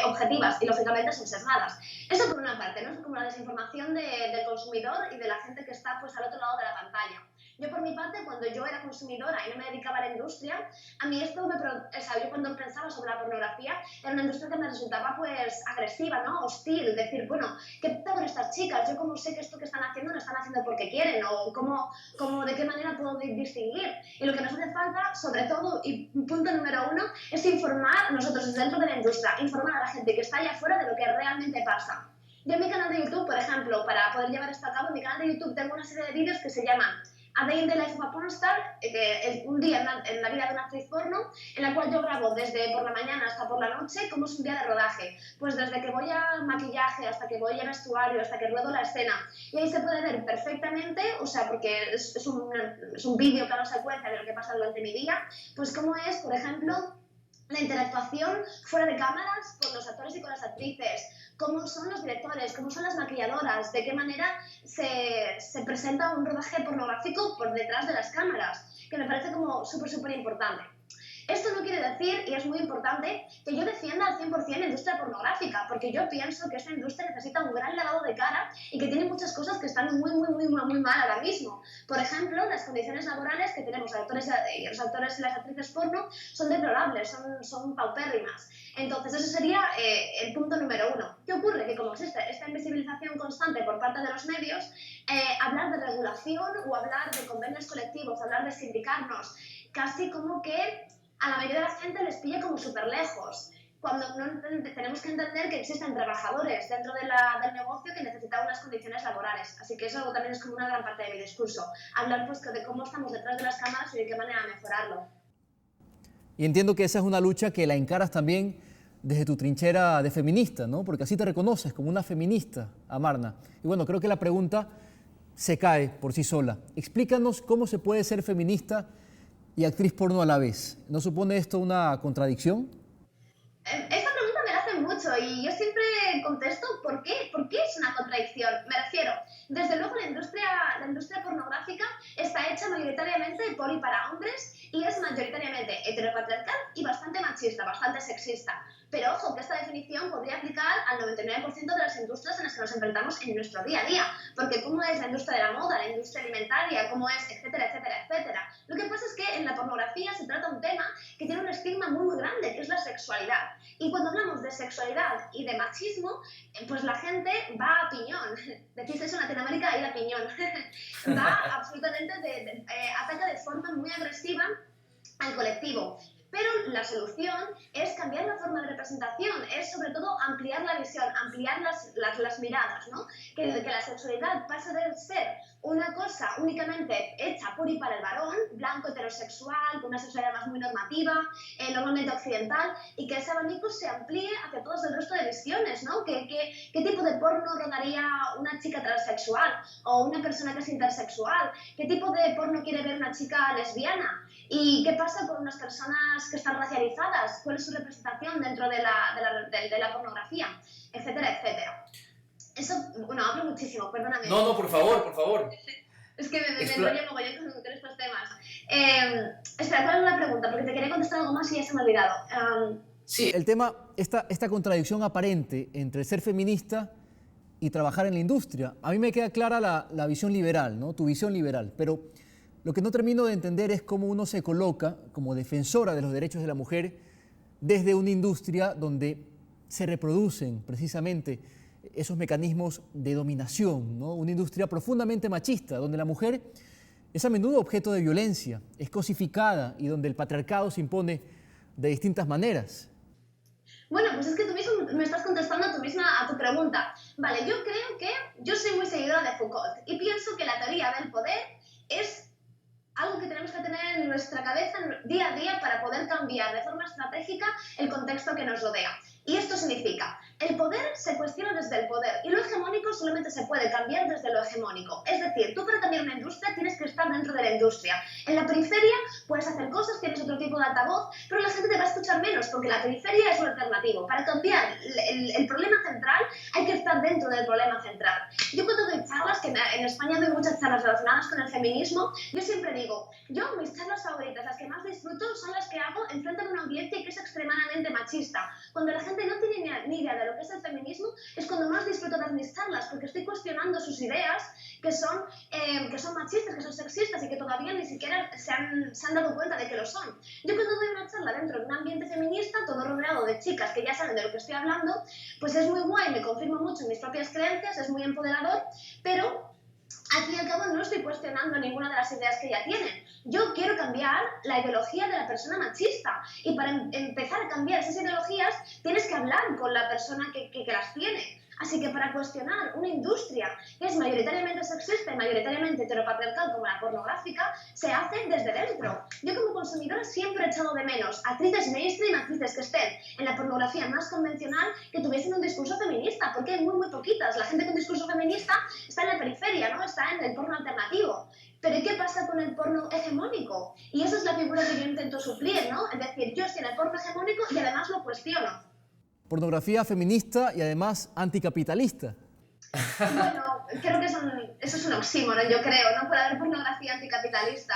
objetivas y lógicamente son sesgadas. Eso por una parte, ¿no? Es como la desinformación del consumidor y de la gente que está pues al otro lado de la pantalla. Yo por mi parte, cuando yo era consumidora y no me dedicaba a la industria, a mí esto yo cuando pensaba sobre la pornografía, era una industria que me resultaba pues agresiva, ¿no? Hostil, decir, bueno, ¿qué pasa con estas chicas? Yo cómo sé que esto que están haciendo lo están haciendo porque quieren, o de qué manera puedo distinguir. Y lo que nos hace falta, sobre todo, y punto número uno, es informar nosotros dentro de la industria, informar a la gente que está allá afuera de lo que realmente pasa. Yo en mi canal de YouTube, por ejemplo, para poder llevar esto a cabo, en mi canal de YouTube tengo una serie de vídeos que se llaman A Day in the Life of a Pornstar, que es un día en la vida de una actriz porno, en la cual yo grabo desde por la mañana hasta por la noche cómo es un día de rodaje. Pues desde que voy a maquillaje, hasta que voy a vestuario, hasta que ruedo la escena. Y ahí se puede ver perfectamente, o sea, porque es un vídeo, plano secuencia de lo que pasa durante mi día, pues cómo es, por ejemplo, la interactuación fuera de cámaras con los actores y con las actrices, cómo son los directores, cómo son las maquilladoras, de qué manera se presenta un rodaje pornográfico por detrás de las cámaras, que me parece como súper importante. Esto no quiere decir, y es muy importante, que yo defienda al 100% la industria pornográfica, porque yo pienso que esta industria necesita un gran lavado de cara y que tiene muchas cosas que están muy mal ahora mismo. Por ejemplo, las condiciones laborales que tenemos los actores y las actrices porno son deplorables, son paupérrimas. Entonces, eso sería el punto número uno. ¿Qué ocurre? Que como existe esta invisibilización constante por parte de los medios, hablar de regulación o hablar de convenios colectivos, hablar de sindicarnos, casi como que a la mayoría de la gente les pilla como súper lejos, cuando tenemos que entender que existen trabajadores dentro del negocio que necesitan unas condiciones laborales. Así que eso también es como una gran parte de mi discurso. Hablar pues de cómo estamos detrás de las cámaras y de qué manera mejorarlo. Y entiendo que esa es una lucha que la encaras también desde tu trinchera de feminista, ¿no? Porque así te reconoces como una feminista, Amarna. Y bueno, creo que la pregunta se cae por sí sola. Explícanos cómo se puede ser feminista y actriz porno a la vez. ¿No supone esto una contradicción? Esta pregunta me la hacen mucho y yo siempre contesto ¿por qué? ¿Por qué es una contradicción? Me refiero, desde luego la industria pornográfica está hecha hecha mayoritariamente por y para hombres y es mayoritariamente heteropatriarcal y bastante machista, bastante sexista. Pero ojo, que esta definición podría aplicar al 99% de las industrias en las que nos enfrentamos en nuestro día a día, porque cómo es la industria de la moda, la industria alimentaria, cómo es, etcétera, etcétera, etcétera. Lo que pasa es que en la pornografía se trata un tema que tiene un estigma muy, muy grande, que es la sexualidad. Y cuando hablamos de sexualidad y de machismo, pues la gente va a piñón. Decís eso en Latinoamérica, ir a piñón. Va absolutamente, ataca de forma muy agresiva al colectivo. Pero la solución es cambiar la forma de representación, es sobre todo ampliar la visión, ampliar las miradas, ¿no? Que la sexualidad pase de ser una cosa únicamente hecha por y para el varón, blanco, heterosexual, con una sexualidad más muy normativa, normalmente occidental, y que ese abanico se amplíe hacia todos el resto de visiones, ¿no? ¿Qué tipo de porno rodaría una chica transexual o una persona que es intersexual? ¿Qué tipo de porno quiere ver una chica lesbiana? ¿Y qué pasa con unas personas que están racializadas? ¿Cuál es su representación dentro de la pornografía? Etcétera, etcétera. Eso, bueno, hablo muchísimo, perdóname. No, por favor, por favor. Es que me enrollo mogollón con estos temas. Espera, ¿cuál es la pregunta? Porque te quería contestar algo más y ya se me ha olvidado. Sí, el tema, esta contradicción aparente entre ser feminista y trabajar en la industria. A mí me queda clara la visión liberal, ¿no? Tu visión liberal, pero lo que no termino de entender es cómo uno se coloca como defensora de los derechos de la mujer desde una industria donde se reproducen precisamente esos mecanismos de dominación, ¿no? Una industria profundamente machista, donde la mujer es a menudo objeto de violencia, es cosificada y donde el patriarcado se impone de distintas maneras. Bueno, pues es que tú mismo me estás contestando a tu pregunta. Vale, yo creo que yo soy muy seguidora de Foucault y pienso que la teoría del poder es algo que tenemos que tener en nuestra cabeza día a día para poder cambiar de forma estratégica el contexto que nos rodea. Y esto significa, el poder se cuestiona desde el poder y lo hegemónico solamente se puede cambiar desde lo hegemónico. Es decir, tú para cambiar una industria tienes que estar dentro de la industria. En la periferia puedes hacer cosas, tienes otro tipo de altavoz, pero la gente te va a escuchar menos porque la periferia es lo alternativo. Para cambiar el problema central hay que estar dentro del problema central. Yo cuando doy charlas, que en España doy muchas charlas relacionadas con el feminismo, yo siempre digo, mis charlas favoritas, las que más disfruto, son las que hago enfrente de un ambiente que es extremadamente machista. Cuando la gente no tiene ni idea de lo que es el feminismo, es cuando más disfruto de mis charlas, porque estoy cuestionando sus ideas que son machistas, que son sexistas y que todavía ni siquiera se han dado cuenta de que lo son. Yo cuando doy una charla dentro de un ambiente feminista, todo rodeado de chicas que ya saben de lo que estoy hablando, pues es muy guay, me confirmo mucho en mis propias creencias, es muy empoderador, pero al fin y al cabo no estoy cuestionando ninguna de las ideas que ya tienen. Yo quiero cambiar la ideología de la persona machista y para empezar a cambiar esas ideologías tienes que hablar con la persona que las tiene. Así que para cuestionar una industria que es mayoritariamente sexista y mayoritariamente heteropatriarcal como la pornográfica, se hace desde dentro. Yo como consumidora siempre he echado de menos actrices mainstream, actrices que estén en la pornografía más convencional que tuviesen un discurso feminista, porque hay muy, muy poquitas. La gente con discurso feminista está en la periferia, ¿no? Está en el porno alternativo. Pero ¿qué pasa con el porno hegemónico? Y esa es la figura que yo intento suplir, ¿no? Es decir, yo estoy en el porno hegemónico y además lo cuestiono. Pornografía feminista y además anticapitalista. Bueno, creo que eso es un oxímoron, yo creo. No puede haber pornografía anticapitalista.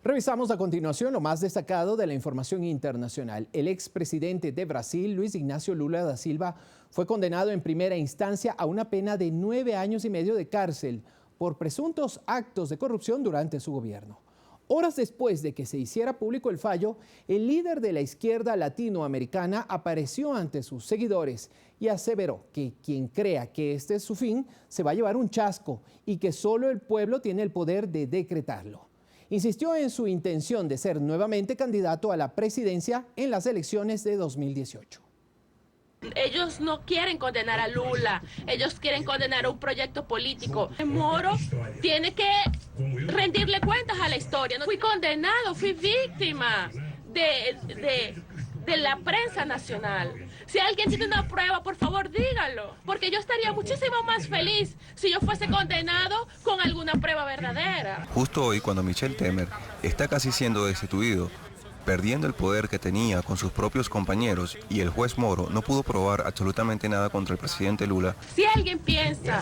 Revisamos a continuación lo más destacado de la información internacional. El expresidente de Brasil, Luiz Inácio Lula da Silva, fue condenado en primera instancia a una pena de 9 años y medio de cárcel por presuntos actos de corrupción durante su gobierno. Horas después de que se hiciera público el fallo, el líder de la izquierda latinoamericana apareció ante sus seguidores y aseveró que quien crea que este es su fin se va a llevar un chasco y que solo el pueblo tiene el poder de decretarlo. Insistió en su intención de ser nuevamente candidato a la presidencia en las elecciones de 2018. Ellos no quieren condenar a Lula, ellos quieren condenar a un proyecto político. Moro tiene que rendirle cuentas a la historia. No fui condenado, fui víctima de la prensa nacional. Si alguien tiene una prueba, por favor dígalo, porque yo estaría muchísimo más feliz si yo fuese condenado con alguna prueba verdadera. Justo hoy, cuando Michel Temer está casi siendo destituido, perdiendo el poder que tenía con sus propios compañeros, y el juez Moro no pudo probar absolutamente nada contra el presidente Lula. Si alguien piensa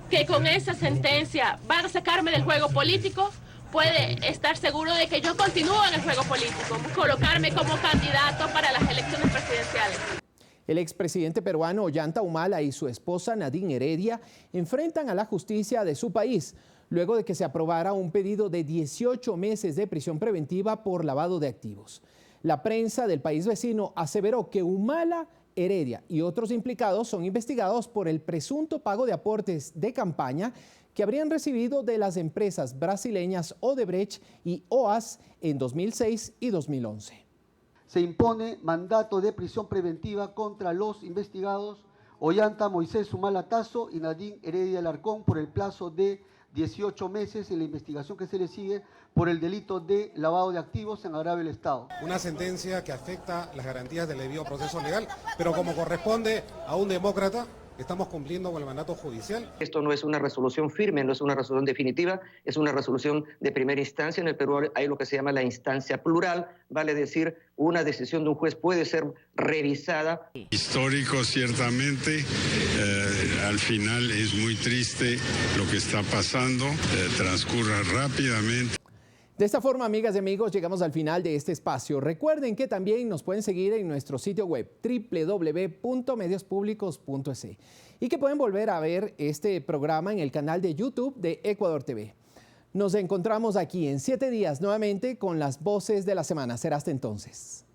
que con esa sentencia van a sacarme del juego político, puede estar seguro de que yo continúo en el juego político, colocarme como candidato para las elecciones presidenciales. El expresidente peruano Ollanta Humala y su esposa Nadine Heredia enfrentan a la justicia de su país luego de que se aprobara un pedido de 18 meses de prisión preventiva por lavado de activos. La prensa del país vecino aseveró que Humala, Heredia y otros implicados son investigados por el presunto pago de aportes de campaña que habrían recibido de las empresas brasileñas Odebrecht y OAS en 2006 y 2011. Se impone mandato de prisión preventiva contra los investigados Ollanta Moisés Humala Tasso y Nadine Heredia Alarcón por el plazo de 18 meses en la investigación que se le sigue por el delito de lavado de activos en agravio del Estado. Una sentencia que afecta las garantías del debido proceso legal, pero como corresponde a un demócrata, estamos cumpliendo con el mandato judicial. Esto no es una resolución firme, no es una resolución definitiva, es una resolución de primera instancia. En el Perú hay lo que se llama la instancia plural, vale decir, una decisión de un juez puede ser revisada. Histórico, ciertamente, al final es muy triste lo que está pasando, transcurra rápidamente. De esta forma, amigas y amigos, llegamos al final de este espacio. Recuerden que también nos pueden seguir en nuestro sitio web www.mediospublicos.es y que pueden volver a ver este programa en el canal de YouTube de Ecuador TV. Nos encontramos aquí en 7 días nuevamente con las voces de la semana. Será hasta entonces.